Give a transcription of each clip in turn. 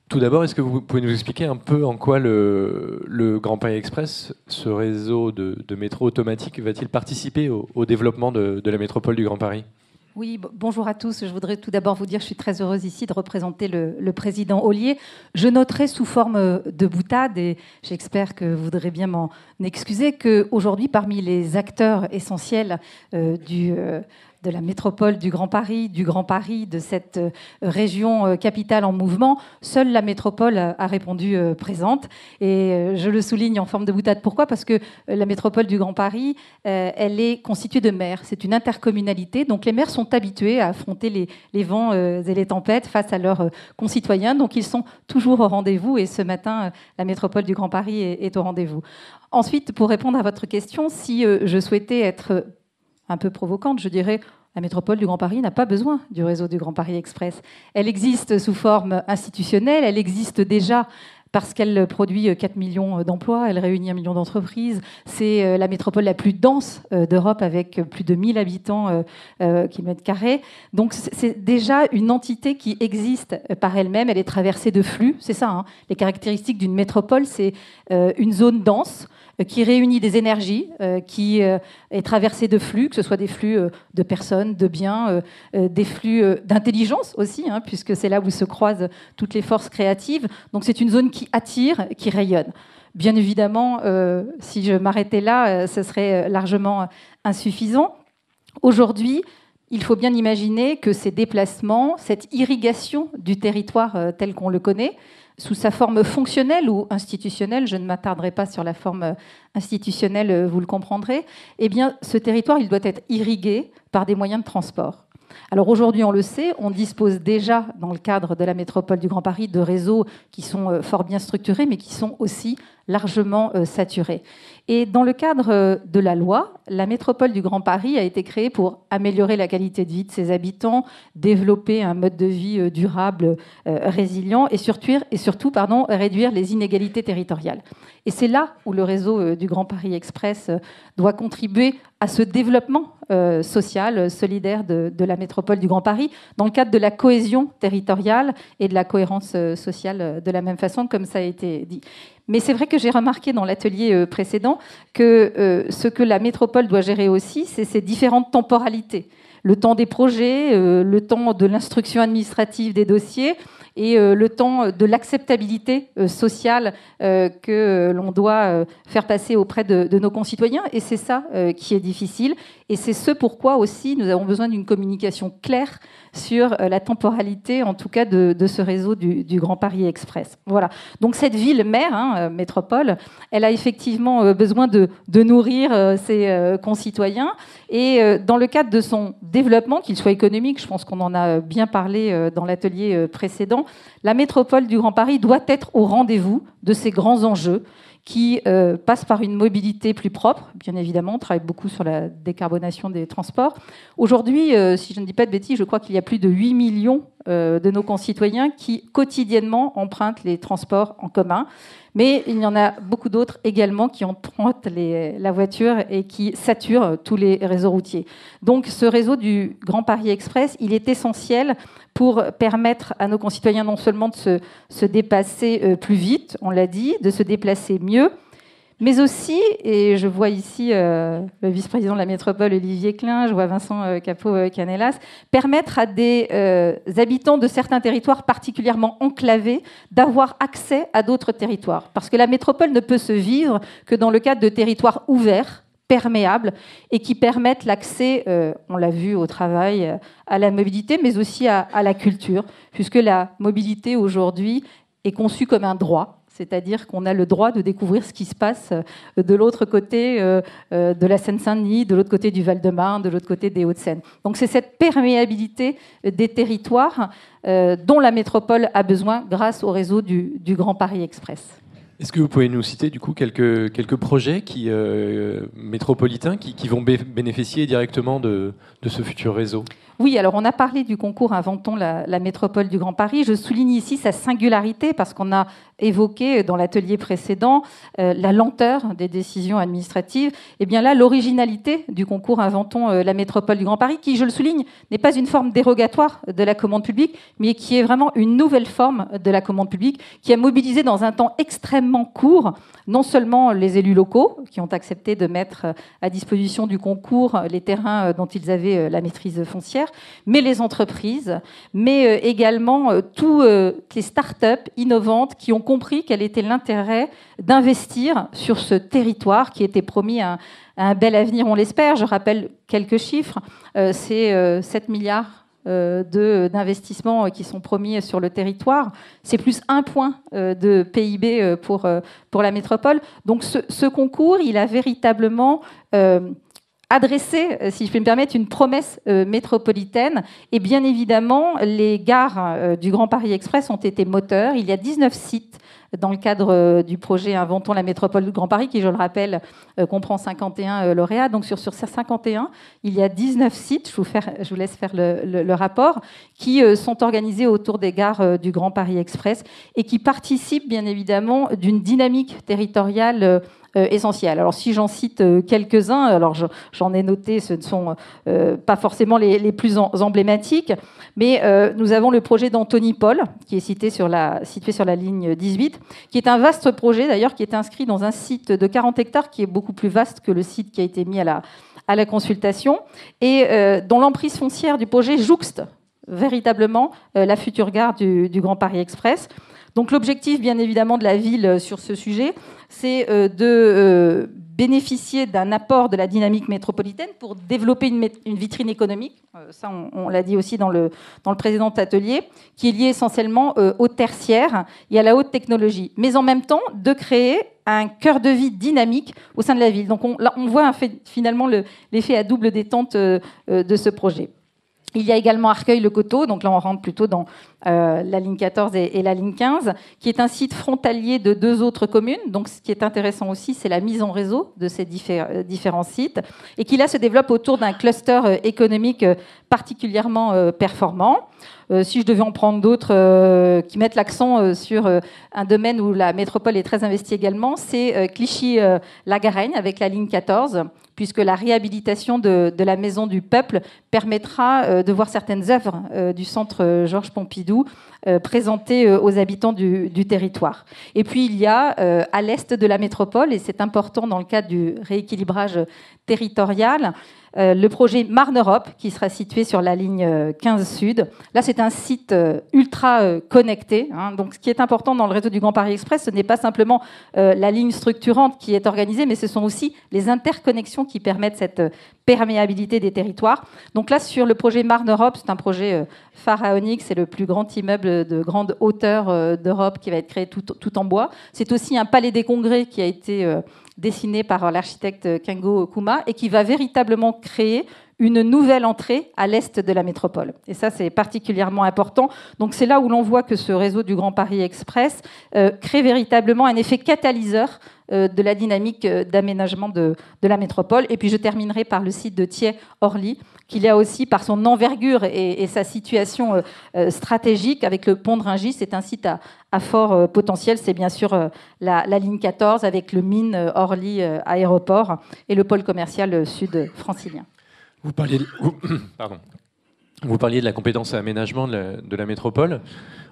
Tout d'abord, est-ce que vous pouvez nous expliquer un peu en quoi le Grand Paris Express, ce réseau de métro automatique, va-t-il participer au développement de la métropole du Grand Paris ? Oui, bonjour à tous. Je voudrais tout d'abord vous dire que je suis très heureuse ici de représenter le président Ollier. Je noterai sous forme de boutade, et j'espère que vous voudrez bien m'en excuser, qu'aujourd'hui, parmi les acteurs essentiels de la métropole du Grand Paris, de cette région capitale en mouvement, seule la métropole a répondu présente. Et je le souligne en forme de boutade. Pourquoi ? Parce que la métropole du Grand Paris, elle est constituée de maires. C'est une intercommunalité. Donc les maires sont habitués à affronter les vents et les tempêtes face à leurs concitoyens. Donc ils sont toujours au rendez-vous. Et ce matin, la métropole du Grand Paris est au rendez-vous. Ensuite, pour répondre à votre question, si je souhaitais être un peu provocante, je dirais, la métropole du Grand Paris n'a pas besoin du réseau du Grand Paris Express. Elle existe sous forme institutionnelle, elle existe déjà parce qu'elle produit 4 millions d'emplois, elle réunit 1 million d'entreprises. C'est la métropole la plus dense d'Europe avec plus de 1000 habitants kilomètres carrés. Donc c'est déjà une entité qui existe par elle-même. Elle est traversée de flux, c'est ça. Hein. Les caractéristiques d'une métropole, c'est une zone dense qui réunit des énergies, qui est traversée de flux, que ce soit des flux de personnes, de biens, des flux d'intelligence aussi, hein, puisque c'est là où se croisent toutes les forces créatives. Donc c'est une zone qui attire, qui rayonne. Bien évidemment, si je m'arrêtais là, ce serait largement insuffisant. Aujourd'hui, il faut bien imaginer que ces déplacements, cette irrigation du territoire tel qu'on le connaît, sous sa forme fonctionnelle ou institutionnelle, je ne m'attarderai pas sur la forme institutionnelle, vous le comprendrez, eh bien, ce territoire, il doit être irrigué par des moyens de transport. Alors aujourd'hui, on le sait, on dispose déjà, dans le cadre de la métropole du Grand Paris, de réseaux qui sont fort bien structurés, mais qui sont aussi largement saturés. Et dans le cadre de la loi, la métropole du Grand Paris a été créée pour améliorer la qualité de vie de ses habitants, développer un mode de vie durable, résilient, et surtout réduire les inégalités territoriales. Et c'est là où le réseau du Grand Paris Express doit contribuer à ce développement social, solidaire de la métropole du Grand Paris, dans le cadre de la cohésion territoriale et de la cohérence sociale de la même façon, comme ça a été dit. Mais c'est vrai que j'ai remarqué dans l'atelier précédent que ce que la métropole doit gérer aussi, c'est ces différentes temporalités. Le temps des projets, le temps de l'instruction administrative des dossiers et le temps de l'acceptabilité sociale que l'on doit faire passer auprès de nos concitoyens. Et c'est ça qui est difficile. Et c'est ce pourquoi aussi nous avons besoin d'une communication claire sur la temporalité, en tout cas, de ce réseau du Grand Paris Express. Voilà. Donc cette ville-mère, métropole, elle a effectivement besoin de nourrir ses concitoyens. Et dans le cadre de son développement, qu'il soit économique, je pense qu'on en a bien parlé dans l'atelier précédent, la métropole du Grand Paris doit être au rendez-vous de ces grands enjeux qui passe par une mobilité plus propre. Bien évidemment, on travaille beaucoup sur la décarbonation des transports. Aujourd'hui, si je ne dis pas de bêtises, je crois qu'il y a plus de 8 millions de nos concitoyens qui quotidiennement empruntent les transports en commun. Mais il y en a beaucoup d'autres également qui empruntent la voiture et qui saturent tous les réseaux routiers. Donc ce réseau du Grand Paris Express, il est essentiel pour permettre à nos concitoyens non seulement de se dépasser plus vite, on l'a dit, de se déplacer mieux, mais aussi, et je vois ici le vice-président de la métropole, Olivier Klein, je vois Vincent Capot-Canellas, permettre à des habitants de certains territoires particulièrement enclavés d'avoir accès à d'autres territoires. Parce que la métropole ne peut se vivre que dans le cadre de territoires ouverts, perméables, et qui permettent l'accès, on l'a vu au travail, à la mobilité, mais aussi à la culture, puisque la mobilité aujourd'hui est conçue comme un droit. C'est-à-dire qu'on a le droit de découvrir ce qui se passe de l'autre côté de la Seine-Saint-Denis, de l'autre côté du Val-de-Marne, de l'autre côté des Hauts-de-Seine. Donc c'est cette perméabilité des territoires dont la métropole a besoin grâce au réseau du Grand Paris Express. Est-ce que vous pouvez nous citer du coup quelques projets métropolitains qui vont bénéficier directement de ce futur réseau ? Oui, alors on a parlé du concours Inventons la métropole du Grand Paris. Je souligne ici sa singularité parce qu'on a évoqué dans l'atelier précédent la lenteur des décisions administratives. Et bien là, l'originalité du concours Inventons la métropole du Grand Paris, qui, je le souligne, n'est pas une forme dérogatoire de la commande publique, mais qui est vraiment une nouvelle forme de la commande publique, qui a mobilisé dans un temps extrêmement court non seulement les élus locaux, qui ont accepté de mettre à disposition du concours les terrains dont ils avaient la maîtrise foncière, mais les entreprises, mais également toutes les start-up innovantes qui ont compris quel était l'intérêt d'investir sur ce territoire qui était promis à un bel avenir, on l'espère. Je rappelle quelques chiffres. C'est 7 milliards d'investissements qui sont promis sur le territoire. C'est plus 1 point de PIB pour la métropole. Donc ce concours, il a véritablement adressé, si je puis me permettre, une promesse métropolitaine. Et bien évidemment, les gares du Grand Paris Express ont été moteurs. Il y a 19 sites dans le cadre du projet Inventons la métropole du Grand Paris, qui, je le rappelle, comprend 51 lauréats. Donc sur ces 51, il y a 19 sites, je vous laisse faire le rapport, qui sont organisés autour des gares du Grand Paris Express et qui participent bien évidemment d'une dynamique territoriale essentielle. Alors si j'en cite quelques-uns, alors j'en ai noté, ce ne sont pas forcément les plus emblématiques, mais nous avons le projet d'Anthony Paul, qui est situé sur la ligne 18, qui est un vaste projet d'ailleurs, qui est inscrit dans un site de 40 hectares, qui est beaucoup plus vaste que le site qui a été mis à la consultation, et dont l'emprise foncière du projet jouxte véritablement la future gare du Grand Paris Express. Donc l'objectif, bien évidemment, de la ville sur ce sujet, c'est de bénéficier d'un apport de la dynamique métropolitaine pour développer une vitrine économique. Ça, on l'a dit aussi dans le précédent atelier, qui est liée essentiellement au tertiaire et à la haute technologie. Mais en même temps, de créer un cœur de vie dynamique au sein de la ville. Donc on voit finalement l'effet à double détente de ce projet. Il y a également Arcueil-le-Coteau, donc là on rentre plutôt dans la ligne 14 et la ligne 15, qui est un site frontalier de 2 autres communes. Donc ce qui est intéressant aussi, c'est la mise en réseau de ces différents sites, et qui là se développe autour d'un cluster économique particulièrement performant. Si je devais en prendre d'autres qui mettent l'accent sur un domaine où la métropole est très investie également, c'est Clichy-la Garenne avec la ligne 14, puisque la réhabilitation de la Maison du Peuple permettra de voir certaines œuvres du centre Georges Pompidou présentées aux habitants du territoire. Et puis il y a à l'est de la métropole, et c'est important dans le cadre du rééquilibrage territorial, le projet Marne-Europe, qui sera situé sur la ligne 15 Sud. Là, c'est un site ultra connecté. Donc, ce qui est important dans le réseau du Grand Paris Express, ce n'est pas simplement la ligne structurante qui est organisée, mais ce sont aussi les interconnexions qui permettent cette perméabilité des territoires. Donc là, sur le projet Marne-Europe, c'est un projet pharaonique. C'est le plus grand immeuble de grande hauteur d'Europe qui va être créé tout en bois. C'est aussi un palais des congrès qui a été dessiné par l'architecte Kengo Kuma et qui va véritablement créer une nouvelle entrée à l'est de la métropole. Et ça, c'est particulièrement important. Donc c'est là où l'on voit que ce réseau du Grand Paris Express crée véritablement un effet catalyseur de la dynamique d'aménagement de la métropole. Et puis je terminerai par le site de Thiais-Orly, qui là aussi, par son envergure et sa situation stratégique avec le pont de Rungis, c'est un site à fort potentiel. C'est bien sûr la ligne 14 avec le mine Orly aéroport et le pôle commercial sud francilien. Vous parliez de la compétence et aménagement de la métropole.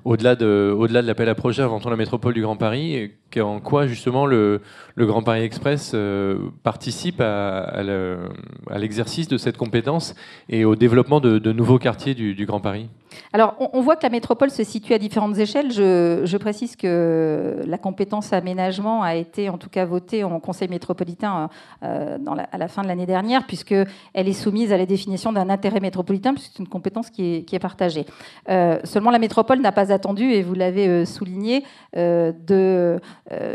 Au-delà de l'appel à projet Inventons la métropole du Grand Paris, en quoi justement le Grand Paris Express participe à l'exercice de cette compétence et au développement de nouveaux quartiers du Grand Paris ? Alors, on voit que la métropole se situe à différentes échelles. Je précise que la compétence aménagement a été en tout cas votée en Conseil métropolitain à la fin de l'année dernière, puisqu'elle est soumise à la définition d'un intérêt métropolitain, puisque c'est une compétence qui est partagée. Seulement, la métropole n'a pas attendu, et vous l'avez souligné, de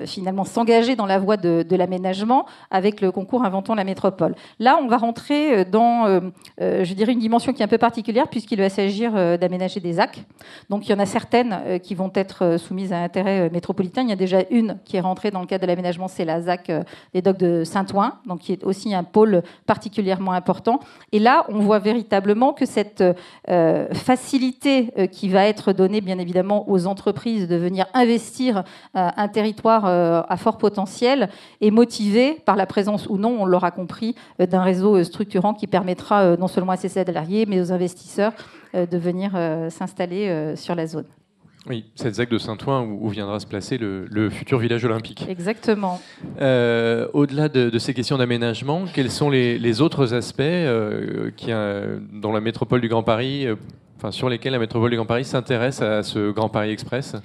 finalement s'engager dans la voie de l'aménagement avec le concours Inventons la métropole. Là, on va rentrer dans, je dirais, une dimension qui est un peu particulière, puisqu'il va s'agir d'aménager des ZAC. Donc il y en a certaines qui vont être soumises à intérêt métropolitain. Il y a déjà une qui est rentrée dans le cadre de l'aménagement, c'est la ZAC des docks de Saint-Ouen, donc qui est aussi un pôle particulièrement important. Et là, on voit véritablement que cette facilité qui va être donnée, bien évidemment, aux entreprises de venir investir un territoire à fort potentiel est motivée par la présence ou non, on l'aura compris, d'un réseau structurant qui permettra non seulement à ses salariés, mais aux investisseurs de venir s'installer sur la zone. Oui, cette ZAC de Saint-Ouen où viendra se placer le futur village olympique. Exactement. Au-delà de ces questions d'aménagement, quels sont les autres aspects dans la métropole du Grand Paris, sur lesquels la métropole du Grand Paris s'intéresse à ce Grand Paris Express ?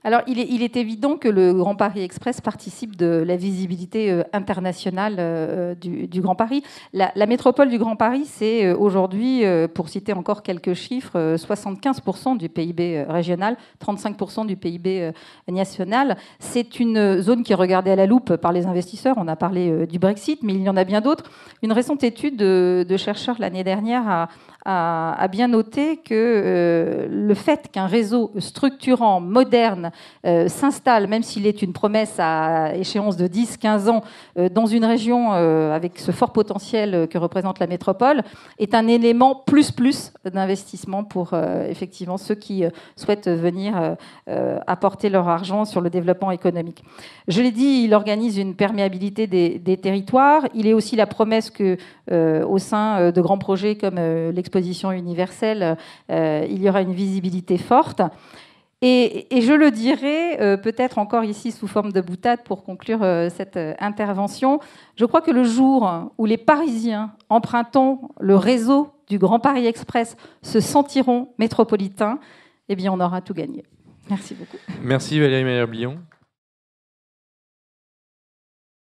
Alors, il est évident que le Grand Paris Express participe de la visibilité internationale du Grand Paris. La métropole du Grand Paris, c'est aujourd'hui, pour citer encore quelques chiffres, 75% du PIB régional, 35% du PIB national. C'est une zone qui est regardée à la loupe par les investisseurs. On a parlé du Brexit, mais il y en a bien d'autres. Une récente étude de chercheurs l'année dernière a bien noté que le fait qu'un réseau structurant, moderne, s'installe, même s'il est une promesse à échéance de 10-15 ans, dans une région avec ce fort potentiel que représente la métropole, est un élément plus d'investissement pour effectivement ceux qui souhaitent venir apporter leur argent sur le développement économique. Je l'ai dit, il organise une perméabilité des territoires. Il est aussi la promesse que, au sein de grands projets comme l'exposition universelle, il y aura une visibilité forte. Et je le dirais, peut-être encore ici sous forme de boutade pour conclure cette intervention, je crois que le jour où les Parisiens empruntant le réseau du Grand Paris Express se sentiront métropolitains, eh bien on aura tout gagné. Merci beaucoup. Merci Valérie Mayer-Billon.